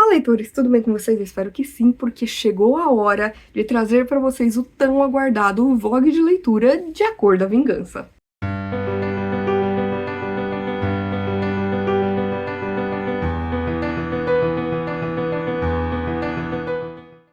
Olá, leitores, tudo bem com vocês? Eu espero que sim, porque chegou a hora de trazer para vocês o tão aguardado vlog de leitura de A Cor da Vingança.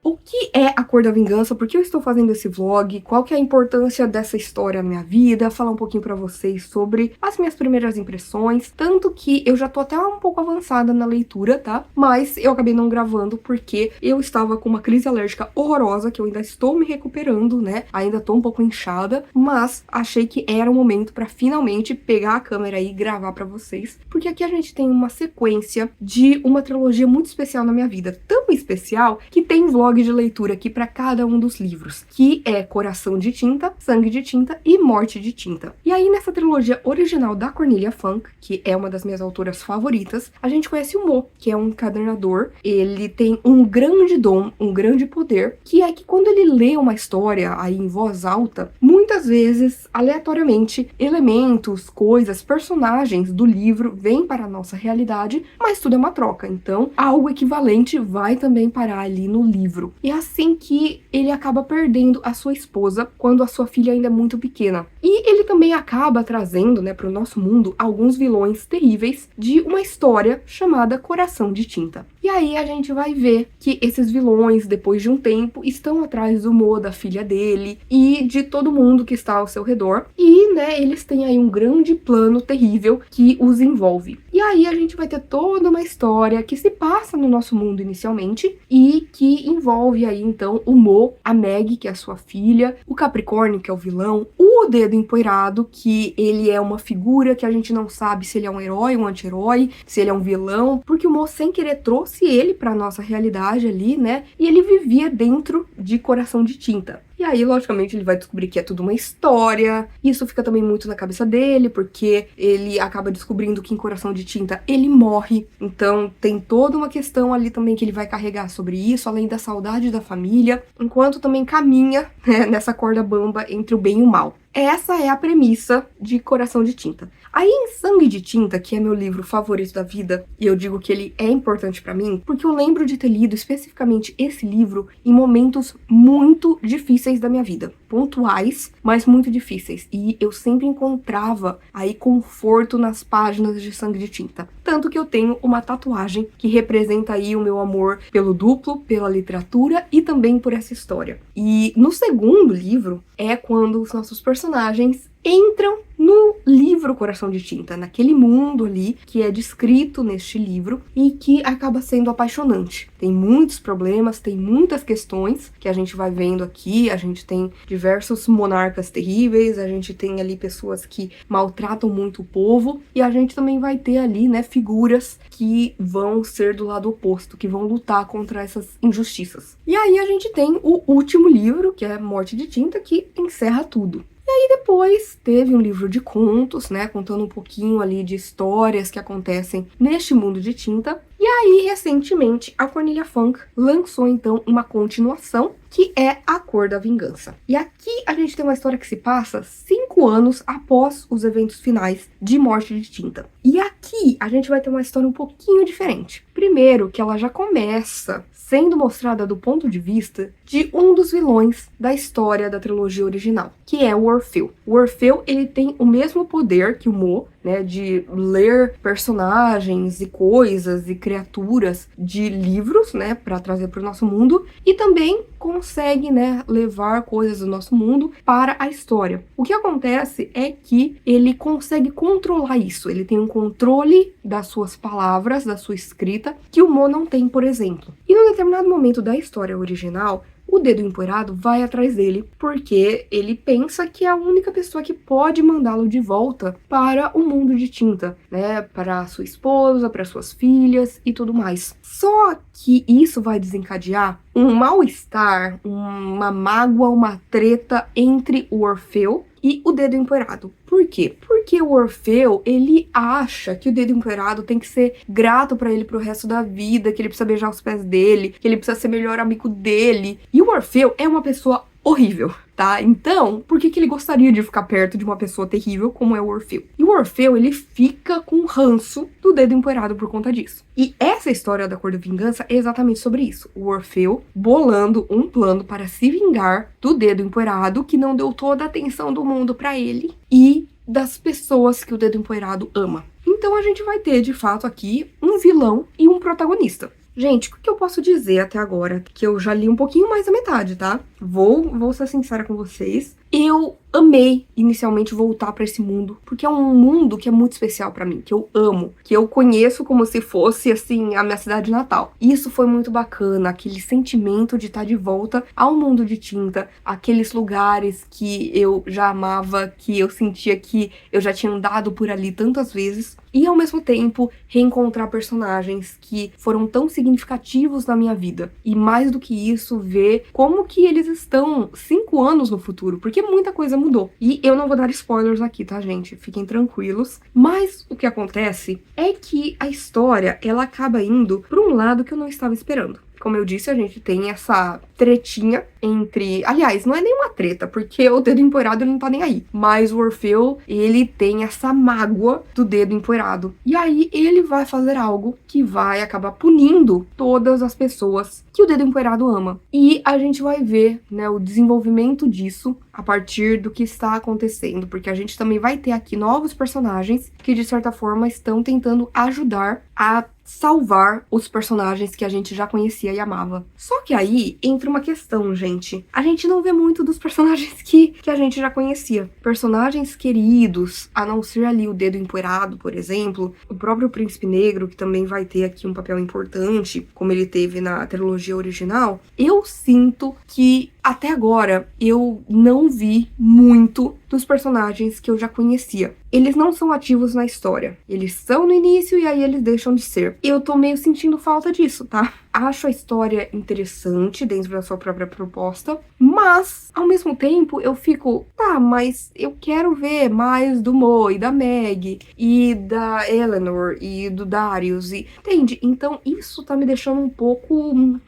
O que é A Cor da Vingança? Por que eu estou fazendo esse vlog? Qual que é a importância dessa história na minha vida? Falar um pouquinho pra vocês sobre as minhas primeiras impressões. Tanto que eu já tô até um pouco avançada na leitura, tá? Mas eu acabei não gravando porque eu estava com uma crise alérgica horrorosa, que eu ainda estou me recuperando, né? Ainda tô um pouco inchada, mas achei que era o momento pra finalmente pegar a câmera e gravar pra vocês. Porque aqui a gente tem uma sequência de uma trilogia muito especial na minha vida. Tão especial que tem vlog de leitura aqui para cada um dos livros, que é Coração de Tinta, Sangue de Tinta e Morte de Tinta. E aí, nessa trilogia original da Cornelia Funke, que é uma das minhas autoras favoritas, a gente conhece o Mo, que é um encadernador. Ele tem um grande dom, um grande poder, que é que quando ele lê uma história aí em voz alta, muitas vezes, aleatoriamente, elementos, coisas, personagens do livro vêm para a nossa realidade, mas tudo é uma troca. Então, algo equivalente vai também parar ali no livro. E é assim que ele acaba perdendo a sua esposa quando a sua filha ainda é muito pequena. E ele também acaba trazendo, né, para o nosso mundo alguns vilões terríveis de uma história chamada Coração de Tinta. E aí a gente vai ver que esses vilões, depois de um tempo, estão atrás do Mo, da filha dele e de todo mundo que está ao seu redor. E, né, eles têm aí um grande plano terrível que os envolve. E aí a gente vai ter toda uma história que se passa no nosso mundo inicialmente e que envolve aí então o Mo, a Meg, que é a sua filha, o Capricórnio, que é o vilão, o Dedo Empoeirado, que ele é uma figura que a gente não sabe se ele é um herói, um anti-herói, se ele é um vilão, porque o Mo sem querer trouxe ele pra nossa realidade ali, né? E ele vivia dentro de Coração de Tinta. E aí, logicamente, ele vai descobrir que é tudo uma história. Isso fica também muito na cabeça dele, porque ele acaba descobrindo que em Coração de Tinta ele morre. Então tem toda uma questão ali também que ele vai carregar sobre isso, além da saudade da família, enquanto também caminha, né, nessa corda bamba entre o bem e o mal. Essa é a premissa de Coração de Tinta. Aí em Sangue de Tinta, que é meu livro favorito da vida, e eu digo que ele é importante pra mim, porque eu lembro de ter lido especificamente esse livro em momentos muito difíceis da minha vida. Pontuais, mas muito difíceis. E eu sempre encontrava aí conforto nas páginas de Sangue de Tinta. Tanto que eu tenho uma tatuagem que representa aí o meu amor pelo duplo, pela literatura e também por essa história. E no segundo livro é quando os nossos personagens entram no livro Coração de Tinta, naquele mundo ali que é descrito neste livro e que acaba sendo apaixonante. Tem muitos problemas, tem muitas questões que a gente vai vendo aqui, a gente tem diversos monarcas terríveis, a gente tem ali pessoas que maltratam muito o povo e a gente também vai ter ali, né, figuras que vão ser do lado oposto, que vão lutar contra essas injustiças. E aí a gente tem o último livro, que é Morte de Tinta, que encerra tudo. E aí depois teve um livro de contos, né, contando um pouquinho ali de histórias que acontecem neste mundo de tinta. E aí, recentemente, a Cornelia Funke lançou, então, uma continuação, que é A Cor da Vingança. E aqui a gente tem uma história que se passa 5 anos após os eventos finais de Morte de Tinta. E aqui a gente vai ter uma história um pouquinho diferente. Primeiro, que ela já começa sendo mostrada do ponto de vista de um dos vilões da história da trilogia original, que é o Orfeu. O Orfeu, ele tem o mesmo poder que o Mo, né, de ler personagens e coisas e criaturas de livros, né, para trazer para o nosso mundo, e também consegue, né, levar coisas do nosso mundo para a história. O que acontece é que ele consegue controlar isso, ele tem um controle das suas palavras, da sua escrita, que o Mo não tem, por exemplo. E num determinado momento da história original, o Dedo Empoeirado vai atrás dele porque ele pensa que é a única pessoa que pode mandá-lo de volta para o mundo de tinta, né? Para sua esposa, para suas filhas e tudo mais. Só que isso vai desencadear um mal-estar, uma mágoa, uma treta entre o Orfeu e o Dedo Empoeirado. Por quê? Porque o Orfeu, ele acha que o Dedo Empoeirado tem que ser grato pra ele pro resto da vida, que ele precisa beijar os pés dele, que ele precisa ser melhor amigo dele. E o Orfeu é uma pessoa horrível. tá? Então, por que que ele gostaria de ficar perto de uma pessoa terrível como é o Orfeu? E o Orfeu, ele fica com ranço do dedo empoeirado por conta disso. E essa história da Cor da Vingança é exatamente sobre isso. O Orfeu bolando um plano para se vingar do dedo empoeirado, que não deu toda a atenção do mundo pra ele, e das pessoas que o dedo empoeirado ama. Então a gente vai ter, de fato, aqui um vilão e um protagonista. Gente, o que eu posso dizer até agora? Que eu já li um pouquinho mais da metade, tá? Vou ser sincera com vocês. Eu amei inicialmente voltar pra esse mundo, porque é um mundo que é muito especial pra mim, que eu amo, que eu conheço como se fosse, assim, a minha cidade natal. Isso foi muito bacana, aquele sentimento de estar de volta ao mundo de tinta, aqueles lugares que eu já amava, que eu sentia que eu já tinha andado por ali tantas vezes. E ao mesmo tempo, reencontrar personagens que foram tão significativos na minha vida. E mais do que isso, ver como que eles estão 5 anos no futuro, porque muita coisa mudou. E eu não vou dar spoilers aqui, tá, gente? Fiquem tranquilos. Mas o que acontece é que a história, ela acaba indo para um lado que eu não estava esperando. Como eu disse, a gente tem essa tretinha entre... Aliás, não é nenhuma treta, porque o dedo empoeirado ele não tá nem aí. Mas o Orfeu, ele tem essa mágoa do dedo empoeirado. E aí ele vai fazer algo que vai acabar punindo todas as pessoas que o dedo empoeirado ama. E a gente vai ver, né, o desenvolvimento disso a partir do que está acontecendo. Porque a gente também vai ter aqui novos personagens que, de certa forma, estão tentando ajudar a salvar os personagens que a gente já conhecia e amava. Só que aí entra uma questão, gente. A gente não vê muito dos personagens que a gente já conhecia. Personagens queridos, a não ser ali o Dedo Empoeirado, por exemplo. O próprio Príncipe Negro, que também vai ter aqui um papel importante, como ele teve na trilogia original. Eu sinto que até agora eu não vi muito dos personagens que eu já conhecia. Eles não são ativos na história. Eles são no início e aí eles deixam de ser. Eu tô meio sentindo falta disso, tá? Acho a história interessante dentro da sua própria proposta, mas, ao mesmo tempo, eu fico, tá, mas eu quero ver mais do Mo e da Meg, e da Eleanor, e do Darius, e... Entende? Então, isso tá me deixando um pouco...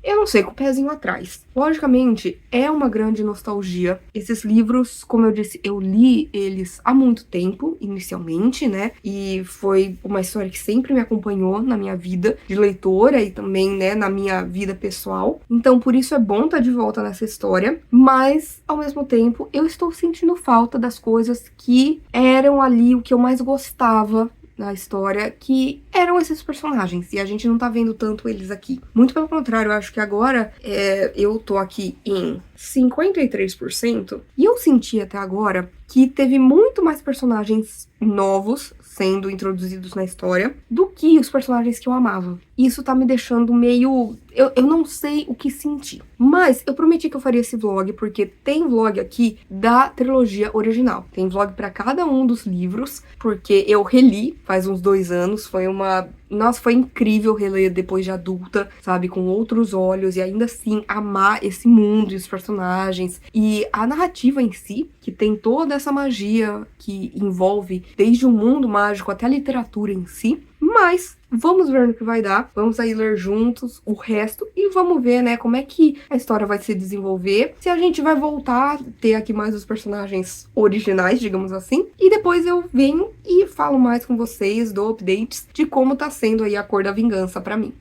Eu não sei, com o pezinho atrás. Logicamente, é uma grande nostalgia. Esses livros, como eu disse, eu li eles há muito tempo, inicialmente, né? E foi uma história que sempre me acompanhou na minha vida de leitora e também, né, na minha vida pessoal. Então, por isso é bom estar de volta nessa história. Mas, ao mesmo tempo, eu estou sentindo falta das coisas que eram ali o que eu mais gostava na história, que eram esses personagens, e a gente não tá vendo tanto eles aqui. Muito pelo contrário, eu acho que agora eu tô aqui em 53%, e eu senti até agora que teve muito mais personagens novos sendo introduzidos na história do que os personagens que eu amava. Isso tá me deixando meio... Eu não sei o que sentir. Mas eu prometi que eu faria esse vlog, porque tem vlog aqui da trilogia original. Tem vlog pra cada um dos livros, porque eu reli faz uns 2 anos. Foi uma... Nossa, foi incrível reler depois de adulta, sabe? Com outros olhos e ainda assim amar esse mundo e os personagens. E a narrativa em si, que tem toda essa magia que envolve desde o mundo mágico até a literatura em si. Mas vamos ver no que vai dar, vamos aí ler juntos o resto e vamos ver, né, como é que a história vai se desenvolver, se a gente vai voltar a ter aqui mais os personagens originais, digamos assim, e depois eu venho e falo mais com vocês, dou updates de como tá sendo aí a Cor da Vingança pra mim.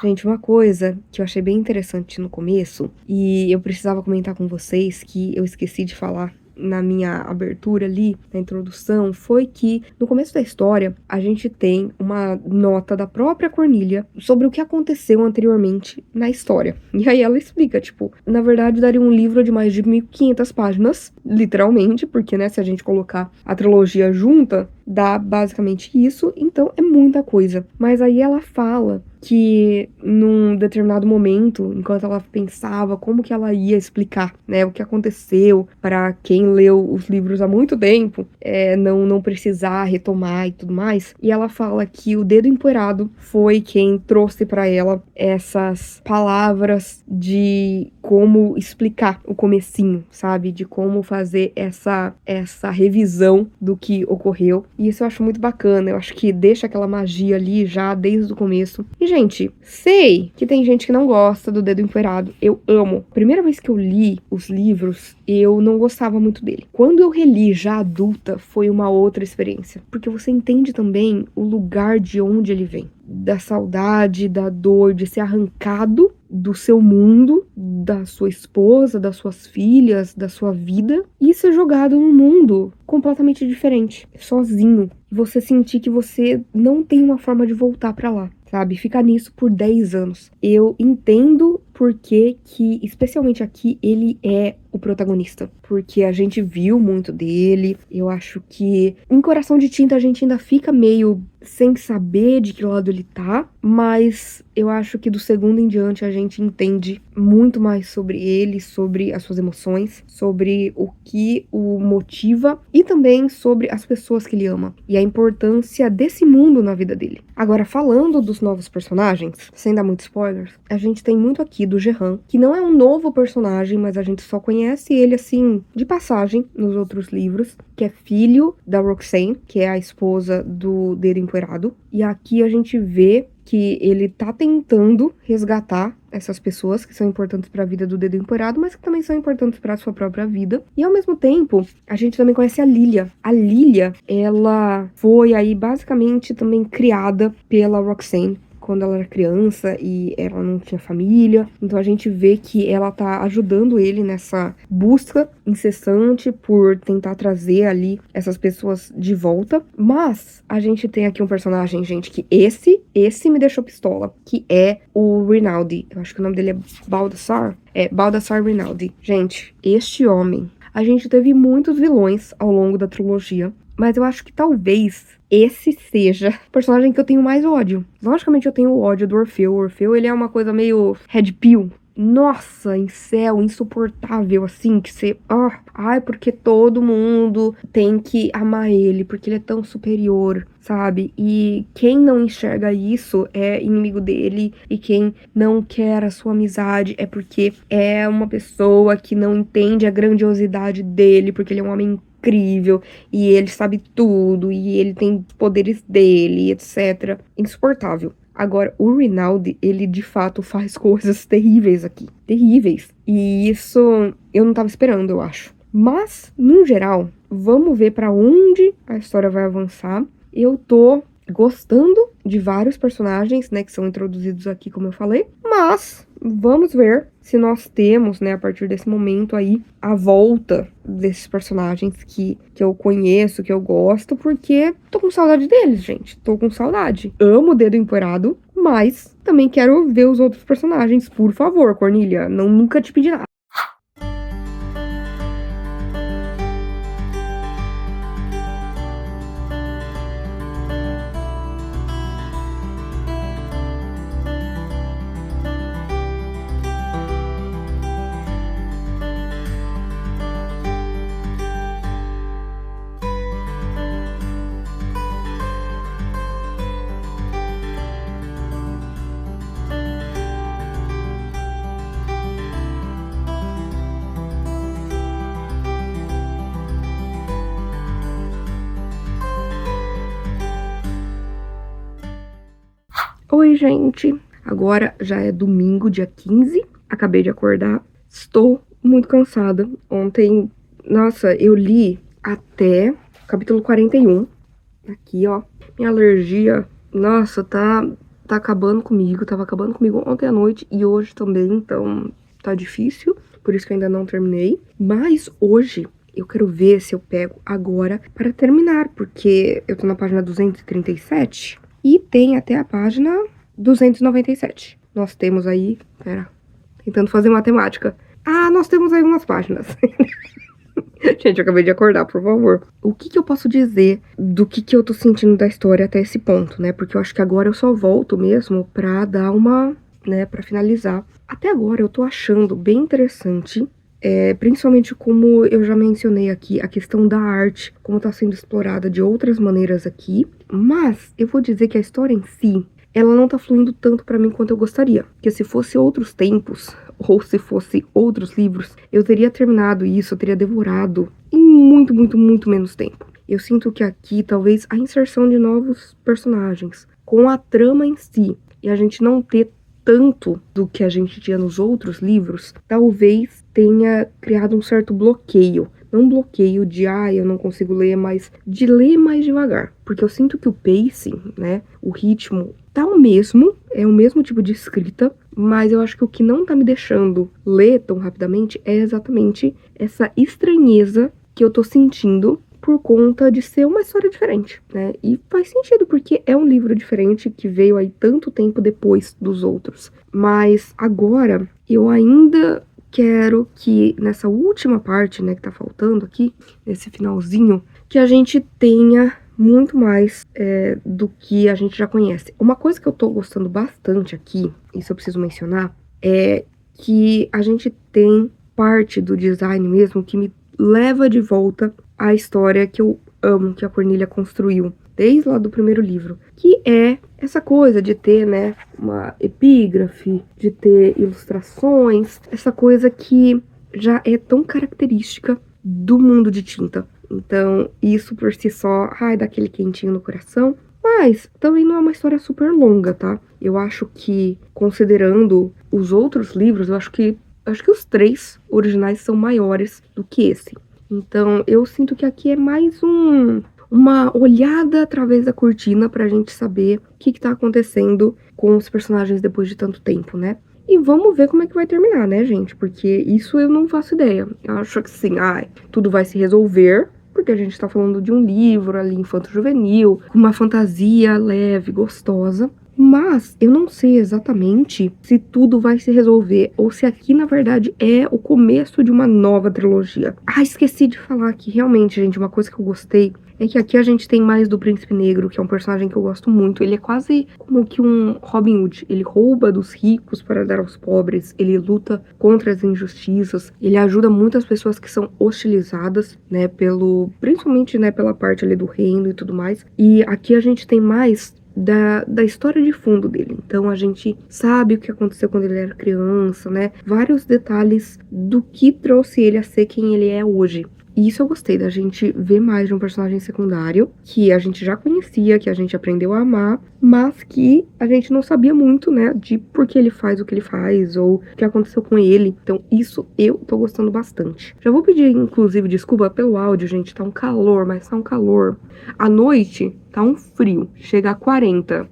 Gente, uma coisa que eu achei bem interessante no começo, e eu precisava comentar com vocês, que eu esqueci de falar na minha abertura ali, na introdução, foi que no começo da história a gente tem uma nota da própria Cornelia sobre o que aconteceu anteriormente na história. E aí ela explica, tipo, na verdade daria um livro de mais de 1.500 páginas, literalmente, porque, né, se a gente colocar a trilogia junta, dá basicamente isso, então é muita coisa. Mas aí ela fala que num determinado momento, enquanto ela pensava como que ela ia explicar, né, o que aconteceu para quem leu os livros há muito tempo, não precisar retomar e tudo mais, e ela fala que o Dedo Empoeirado foi quem trouxe para ela essas palavras de como explicar o comecinho, sabe, de como fazer essa revisão do que ocorreu. E isso eu acho muito bacana, eu acho que deixa aquela magia ali já desde o começo. E, gente, sei que tem gente que não gosta do Dedo Empoeirado. Eu amo. Primeira vez que eu li os livros, eu não gostava muito dele. Quando eu reli já adulta, foi uma outra experiência. Porque você entende também o lugar de onde ele vem. Da saudade, da dor, de ser arrancado do seu mundo, da sua esposa, das suas filhas, da sua vida, e ser jogado num mundo completamente diferente, sozinho. Você sentir que você não tem uma forma de voltar pra lá, sabe? Ficar nisso por 10 anos. Eu entendo por que, especialmente aqui, ele é o protagonista. Porque a gente viu muito dele. Eu acho que em Coração de Tinta a gente ainda fica meio sem saber de que lado ele tá. Mas eu acho que do segundo em diante a gente entende muito mais sobre ele, sobre as suas emoções, sobre o que o motiva e também sobre as pessoas que ele ama e a importância desse mundo na vida dele. Agora, falando dos novos personagens, sem dar muitos spoilers, a gente tem muito aqui do Gerran, que não é um novo personagem, mas a gente só conhece ele assim de passagem nos outros livros, que é filho da Roxane, que é a esposa do Dedo Empoeirado. E aqui a gente vê que ele tá tentando resgatar essas pessoas que são importantes para a vida do Dedo Empoeirado, mas que também são importantes para a sua própria vida. E ao mesmo tempo, a gente também conhece a Lilia. A Lilia, ela foi aí basicamente também criada pela Roxane quando ela era criança e ela não tinha família. Então a gente vê que ela tá ajudando ele nessa busca incessante por tentar trazer ali essas pessoas de volta. Mas a gente tem aqui um personagem, gente, que esse me deixou pistola, que é o Rinaldi. Eu acho que o nome dele é Baldassar. É, Baldassar Rinaldi. Gente, este homem... A gente teve muitos vilões ao longo da trilogia, mas eu acho que talvez esse seja o personagem que eu tenho mais ódio. Logicamente eu tenho ódio do Orfeu. O Orfeu, ele é uma coisa meio red pill. Nossa, incel, insuportável, assim, que você... ai, porque todo mundo tem que amar ele, porque ele é tão superior, sabe? E quem não enxerga isso é inimigo dele, e quem não quer a sua amizade é porque é uma pessoa que não entende a grandiosidade dele, porque ele é um homem incrível, e ele sabe tudo, e ele tem poderes dele, etc. Insuportável. Agora, o Rinaldi, ele de fato faz coisas terríveis aqui. Terríveis. E isso eu não tava esperando, eu acho. Mas, no geral, vamos ver pra onde a história vai avançar. Eu tô gostando de vários personagens, né, que são introduzidos aqui, como eu falei. Mas vamos ver se nós temos, né, a partir desse momento aí, a volta desses personagens que eu conheço, que eu gosto, porque tô com saudade deles, gente. Tô com saudade. Amo o Dedo Empoeirado, mas também quero ver os outros personagens. Por favor, Cornelia, nunca te pedi nada. Oi, gente! Agora já é domingo, dia 15. Acabei de acordar. Estou muito cansada. Ontem, nossa, eu li até o capítulo 41. Aqui, ó. Minha alergia, nossa, tá tá acabando comigo, tava acabando comigo ontem à noite e hoje também, então tá difícil, por isso que eu ainda não terminei. Mas hoje eu quero ver se eu pego agora para terminar, porque eu tô na página 237 e tem até a página 297. Nós temos aí, tentando fazer matemática. Nós temos aí umas páginas. Gente, eu acabei de acordar, por favor. O que eu posso dizer do que eu tô sentindo da história até esse ponto, né? Porque eu acho que agora eu só volto mesmo pra dar uma, né, pra finalizar. Até agora eu tô achando bem interessante, principalmente como eu já mencionei aqui, a questão da arte, como tá sendo explorada de outras maneiras aqui. Mas eu vou dizer que a história em si, ela não tá fluindo tanto pra mim quanto eu gostaria. Porque se fosse outros tempos, ou se fosse outros livros, eu teria terminado isso, eu teria devorado em muito, muito, muito menos tempo. Eu sinto que aqui, talvez, a inserção de novos personagens, com a trama em si, e a gente não ter tanto do que a gente tinha nos outros livros, talvez tenha criado um certo bloqueio. Não bloqueio de, eu não consigo ler, mas de ler mais devagar. Porque eu sinto que o pacing, né, o ritmo, tá o mesmo, é o mesmo tipo de escrita, mas eu acho que o que não tá me deixando ler tão rapidamente é exatamente essa estranheza que eu tô sentindo por conta de ser uma história diferente, né? E faz sentido, porque é um livro diferente que veio aí tanto tempo depois dos outros. Mas agora eu ainda quero que nessa última parte, né, que tá faltando aqui, nesse finalzinho, que a gente tenha muito mais do que a gente já conhece. Uma coisa que eu tô gostando bastante aqui, isso eu preciso mencionar, é que a gente tem parte do design mesmo que me leva de volta à história que eu amo, que a Cornelia construiu desde lá do primeiro livro, que é essa coisa de ter, né, uma epígrafe, de ter ilustrações, essa coisa que já é tão característica do mundo de tinta. Então, isso por si só, dá aquele quentinho no coração. Mas também não é uma história super longa, tá? Eu acho que, considerando os outros livros, eu acho que os 3 originais são maiores do que esse. Então, eu sinto que aqui é mais uma olhada através da cortina pra gente saber o que tá acontecendo com os personagens depois de tanto tempo, né? E vamos ver como é que vai terminar, né, gente? Porque isso eu não faço ideia. Eu acho que sim, tudo vai se resolver, porque a gente tá falando de um livro ali, infanto-juvenil, com uma fantasia leve, gostosa. Mas eu não sei exatamente se tudo vai se resolver ou se aqui, na verdade, é o começo de uma nova trilogia. Esqueci de falar que realmente, gente, uma coisa que eu gostei é que aqui a gente tem mais do Príncipe Negro, que é um personagem que eu gosto muito. Ele é quase como que um Robin Hood. Ele rouba dos ricos para dar aos pobres. Ele luta contra as injustiças. Ele ajuda muitas pessoas que são hostilizadas, né, principalmente, né, pela parte ali do reino e tudo mais. E aqui a gente tem mais da história de fundo dele. Então a gente sabe o que aconteceu quando ele era criança, né? Vários detalhes do que trouxe ele a ser quem ele é hoje. E isso eu gostei, da gente ver mais de um personagem secundário que a gente já conhecia, que a gente aprendeu a amar, mas que a gente não sabia muito, né, de por que ele faz o que ele faz ou o que aconteceu com ele. Então isso eu tô gostando bastante. Já vou pedir, inclusive, desculpa pelo áudio, gente, tá um calor, mas tá um calor. À noite tá um frio, chega a 40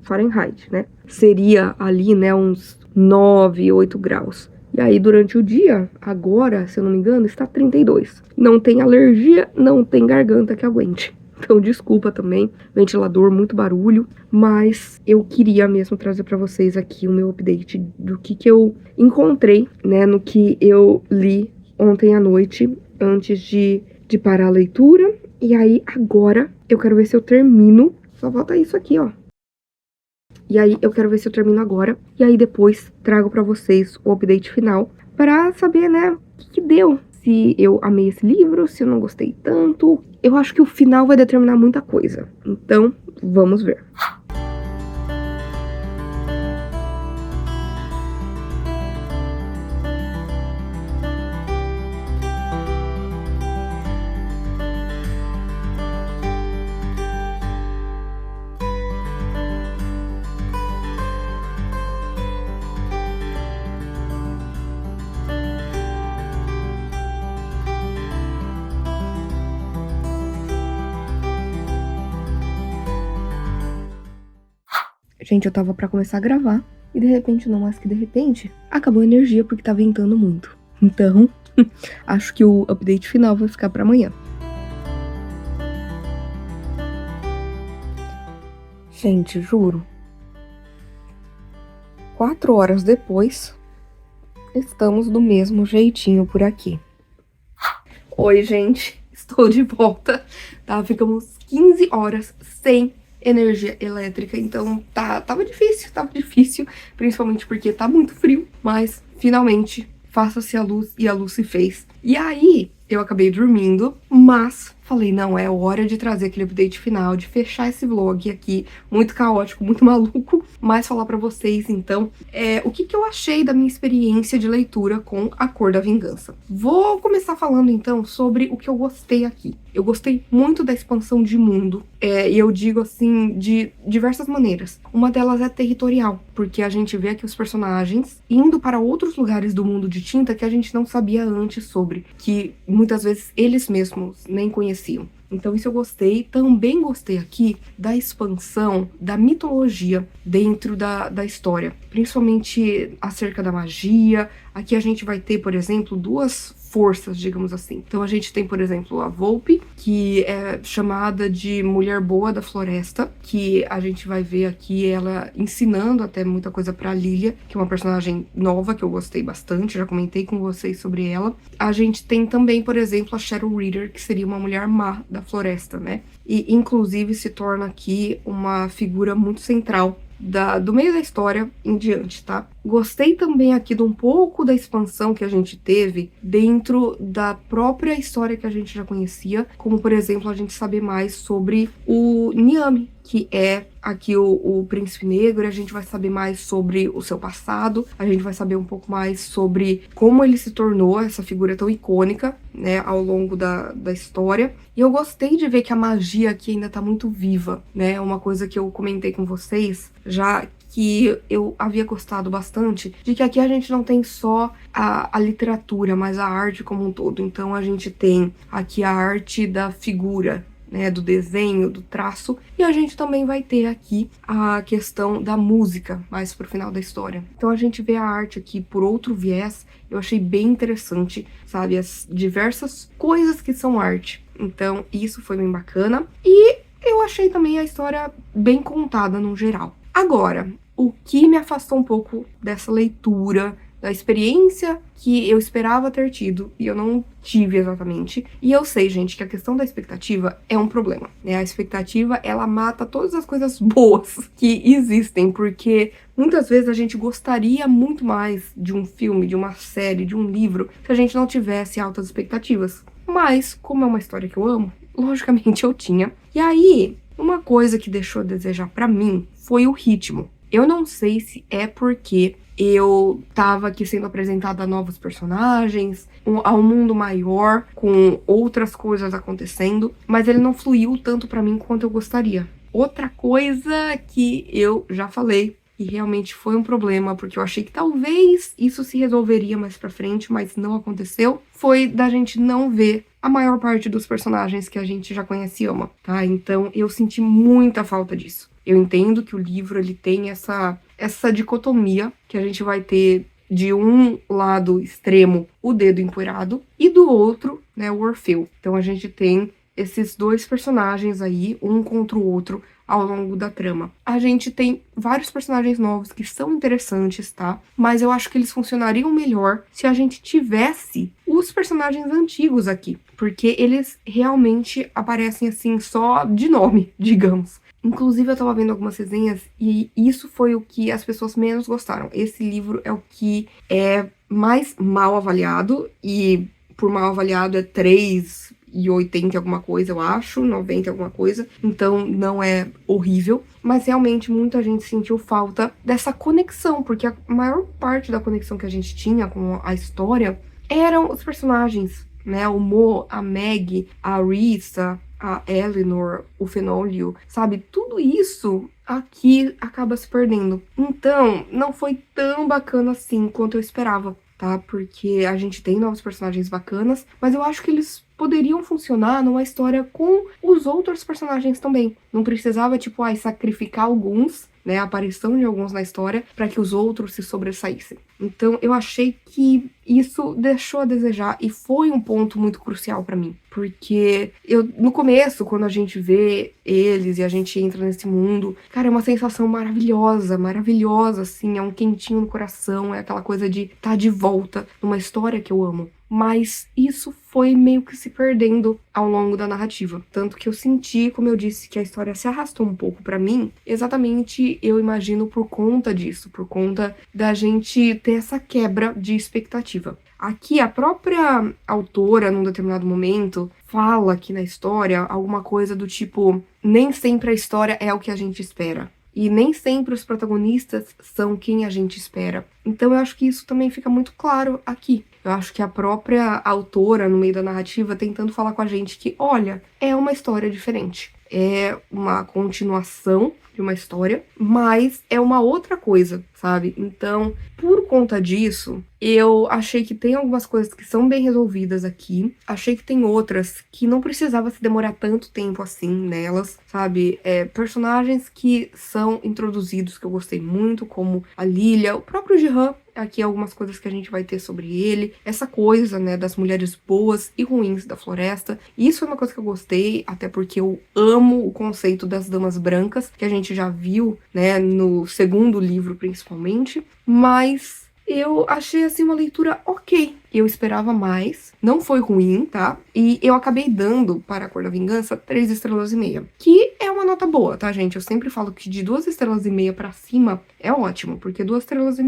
Fahrenheit, né? Seria ali, né, uns 9, 8 graus. E aí, durante o dia, agora, se eu não me engano, está 32. Não tem alergia, não tem garganta que aguente. Então, desculpa também, ventilador, muito barulho. Mas eu queria mesmo trazer para vocês aqui o meu update do que eu encontrei, né, no que eu li ontem à noite, antes de parar a leitura. E aí, agora, eu quero ver se eu termino. Só falta isso aqui, ó. E aí eu quero ver se eu termino agora. E aí depois trago pra vocês o update final. Pra saber, né, o que deu. Se eu amei esse livro, se eu não gostei tanto. Eu acho que o final vai determinar muita coisa. Então, vamos ver. Gente, eu tava pra começar a gravar e de repente, não mais que de repente, acabou a energia porque tá ventando muito. Então, acho que o update final vai ficar pra amanhã. Gente, juro. 4 horas depois, estamos do mesmo jeitinho por aqui. Oi, gente, estou de volta, tá? Ficamos 15 horas sem energia elétrica, então tava difícil, principalmente porque tá muito frio, mas finalmente faça-se a luz e a luz se fez. E aí, eu acabei dormindo, mas falei, não, é hora de trazer aquele update final, de fechar esse vlog aqui, muito caótico, muito maluco, mas falar pra vocês, então, o que eu achei da minha experiência de leitura com A Cor da Vingança. Vou começar falando, então, sobre o que eu gostei aqui. Eu gostei muito da expansão de mundo, e eu digo assim, de diversas maneiras. Uma delas é territorial, porque a gente vê aqui os personagens indo para outros lugares do mundo de tinta que a gente não sabia antes sobre, que muitas vezes eles mesmos nem conheciam. Então isso eu gostei. Também gostei aqui da expansão da mitologia dentro da história, principalmente acerca da magia. Aqui a gente vai ter, por exemplo, duas forças, digamos assim. Então a gente tem, por exemplo, a Volpe, que é chamada de Mulher Boa da Floresta, que a gente vai ver aqui ela ensinando até muita coisa pra Lilia, que é uma personagem nova que eu gostei bastante, já comentei com vocês sobre ela. A gente tem também, por exemplo, a Shadow Reader, que seria uma mulher má da floresta, né? E inclusive se torna aqui uma figura muito central do meio da história em diante, tá? Gostei também aqui de um pouco da expansão que a gente teve dentro da própria história que a gente já conhecia, como, por exemplo, a gente saber mais sobre o Niame, que é aqui o príncipe negro, e a gente vai saber mais sobre o seu passado, a gente vai saber um pouco mais sobre como ele se tornou essa figura tão icônica, né, ao longo da história. E eu gostei de ver que a magia aqui ainda tá muito viva, né, uma coisa que eu comentei com vocês, já que eu havia gostado bastante, de que aqui a gente não tem só a literatura, mas a arte como um todo. Então a gente tem aqui a arte da figura, né, do desenho, do traço, e a gente também vai ter aqui a questão da música, mais pro final da história. Então a gente vê a arte aqui por outro viés, eu achei bem interessante, sabe, as diversas coisas que são arte. Então isso foi bem bacana, e eu achei também a história bem contada no geral. Agora, o que me afastou um pouco dessa leitura, da experiência que eu esperava ter tido, e eu não tive exatamente. E eu sei, gente, que a questão da expectativa é um problema, né? A expectativa, ela mata todas as coisas boas que existem, porque muitas vezes a gente gostaria muito mais de um filme, de uma série, de um livro, se a gente não tivesse altas expectativas. Mas, como é uma história que eu amo, logicamente eu tinha. E aí, uma coisa que deixou a desejar pra mim foi o ritmo. Eu não sei se é porque eu tava aqui sendo apresentada a novos personagens, a um mundo maior, com outras coisas acontecendo, mas ele não fluiu tanto pra mim quanto eu gostaria. Outra coisa que eu já falei, e realmente foi um problema, porque eu achei que talvez isso se resolveria mais pra frente, mas não aconteceu, foi da gente não ver a maior parte dos personagens que a gente já conhece e ama, tá? Então eu senti muita falta disso. Eu entendo que o livro, ele tem essa dicotomia, que a gente vai ter de um lado extremo o dedo empoeirado, e do outro, né, o Orfeu. Então a gente tem esses dois personagens aí, um contra o outro, ao longo da trama. A gente tem vários personagens novos que são interessantes, tá? Mas eu acho que eles funcionariam melhor se a gente tivesse os personagens antigos aqui, porque eles realmente aparecem assim só de nome, digamos. Inclusive eu tava vendo algumas resenhas e isso foi o que as pessoas menos gostaram. Esse livro é o que é mais mal avaliado, e por mal avaliado é 3,80 alguma coisa, eu acho, 90 alguma coisa, então não é horrível, mas realmente muita gente sentiu falta dessa conexão, porque a maior parte da conexão que a gente tinha com a história eram os personagens, né, o Mo, a Meg, a Risa, a Eleanor, o Fenólio, sabe, tudo isso aqui acaba se perdendo. Então, não foi tão bacana assim quanto eu esperava, tá? Porque a gente tem novos personagens bacanas, mas eu acho que eles poderiam funcionar numa história com os outros personagens também. Não precisava, tipo, sacrificar alguns né, a aparição de alguns na história para que os outros se sobressaíssem. Então eu achei que isso deixou a desejar e foi um ponto muito crucial para mim, porque no começo, quando a gente vê eles e a gente entra nesse mundo, cara, é uma sensação maravilhosa, maravilhosa, assim, é um quentinho no coração, é aquela coisa de estar de volta numa história que eu amo. Mas isso foi meio que se perdendo ao longo da narrativa. Tanto que eu senti, como eu disse, que a história se arrastou um pouco pra mim, exatamente, eu imagino, por conta disso, por conta da gente ter essa quebra de expectativa. Aqui, a própria autora, num determinado momento, fala aqui na história alguma coisa do tipo: nem sempre a história é o que a gente espera. E nem sempre os protagonistas são quem a gente espera. Então eu acho que isso também fica muito claro aqui. Eu acho que a própria autora, no meio da narrativa, tentando falar com a gente que, olha, é uma história diferente. É uma continuação de uma história, mas é uma outra coisa, sabe? Então, por conta disso, eu achei que tem algumas coisas que são bem resolvidas aqui. Achei que tem outras que não precisava se demorar tanto tempo assim nelas, sabe? Personagens que são introduzidos, que eu gostei muito, como a Lilia, o próprio Jihan. Aqui algumas coisas que a gente vai ter sobre ele. Essa coisa, né, das mulheres boas e ruins da floresta. Isso é uma coisa que eu gostei, até porque eu amo o conceito das damas brancas, que a gente já viu, né, no segundo livro principalmente. Mas eu achei, assim, uma leitura ok. Eu esperava mais, não foi ruim, tá? E eu acabei dando para A Cor da Vingança 3,5 estrelas, que é uma nota boa, tá, gente? Eu sempre falo que de 2,5 estrelas pra cima é ótimo, porque 2,5 estrelas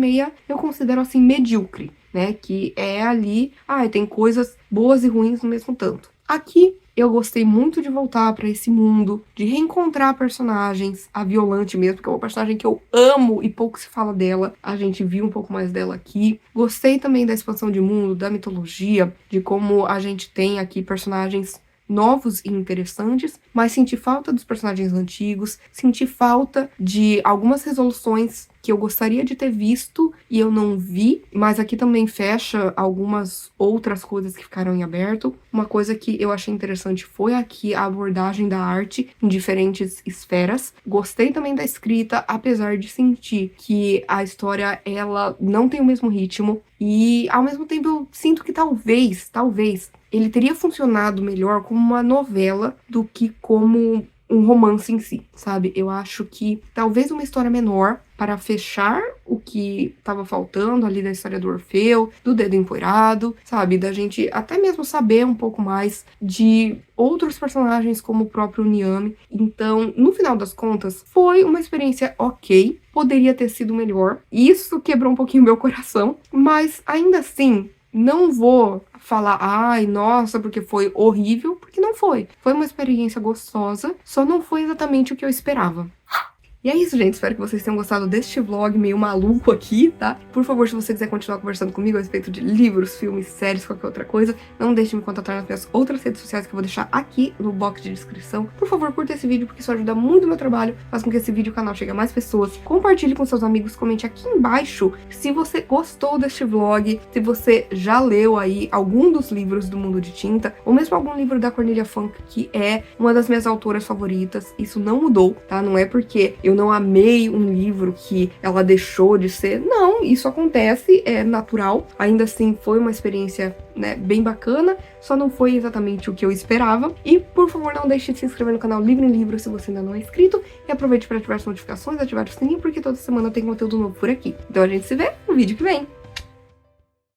eu considero, assim, medíocre, né? Que é ali, tem coisas boas e ruins no mesmo tanto. Aqui, eu gostei muito de voltar pra esse mundo, de reencontrar personagens, a Violante mesmo, que é uma personagem que eu amo e pouco se fala dela. A gente viu um pouco mais dela aqui. Gostei também da expansão de mundo, da mitologia, de como a gente tem aqui personagens novos e interessantes, mas senti falta dos personagens antigos, senti falta de algumas resoluções que eu gostaria de ter visto e eu não vi, mas aqui também fecha algumas outras coisas que ficaram em aberto. Uma coisa que eu achei interessante foi aqui a abordagem da arte em diferentes esferas. Gostei também da escrita, apesar de sentir que a história, ela não tem o mesmo ritmo e, ao mesmo tempo, eu sinto que talvez, ele teria funcionado melhor como uma novela do que como um romance em si, sabe? Eu acho que talvez uma história menor para fechar o que estava faltando ali da história do Orfeu, do Dedo Empoeirado, sabe? Da gente até mesmo saber um pouco mais de outros personagens como o próprio Niame. Então, no final das contas, foi uma experiência ok. Poderia ter sido melhor. Isso quebrou um pouquinho meu coração, mas ainda assim, não vou falar, ai, nossa, porque foi horrível, porque não foi. Foi uma experiência gostosa, só não foi exatamente o que eu esperava. E é isso, gente. Espero que vocês tenham gostado deste vlog meio maluco aqui, tá? Por favor, se você quiser continuar conversando comigo a respeito de livros, filmes, séries, qualquer outra coisa, não deixe de me contatar nas minhas outras redes sociais que eu vou deixar aqui no box de descrição. Por favor, curta esse vídeo, porque isso ajuda muito o meu trabalho, faz com que esse vídeo e o canal chegue a mais pessoas. Compartilhe com seus amigos, comente aqui embaixo se você gostou deste vlog, se você já leu aí algum dos livros do Mundo de Tinta, ou mesmo algum livro da Cornelia Funke, que é uma das minhas autoras favoritas. Isso não mudou, tá? Não é porque eu não amei um livro que ela deixou de ser. Não, isso acontece, é natural. Ainda assim, foi uma experiência, né, bem bacana, só não foi exatamente o que eu esperava. E, por favor, não deixe de se inscrever no canal Livre em Livro se você ainda não é inscrito. E aproveite para ativar as notificações, ativar o sininho, porque toda semana tem conteúdo novo por aqui. Então a gente se vê no vídeo que vem.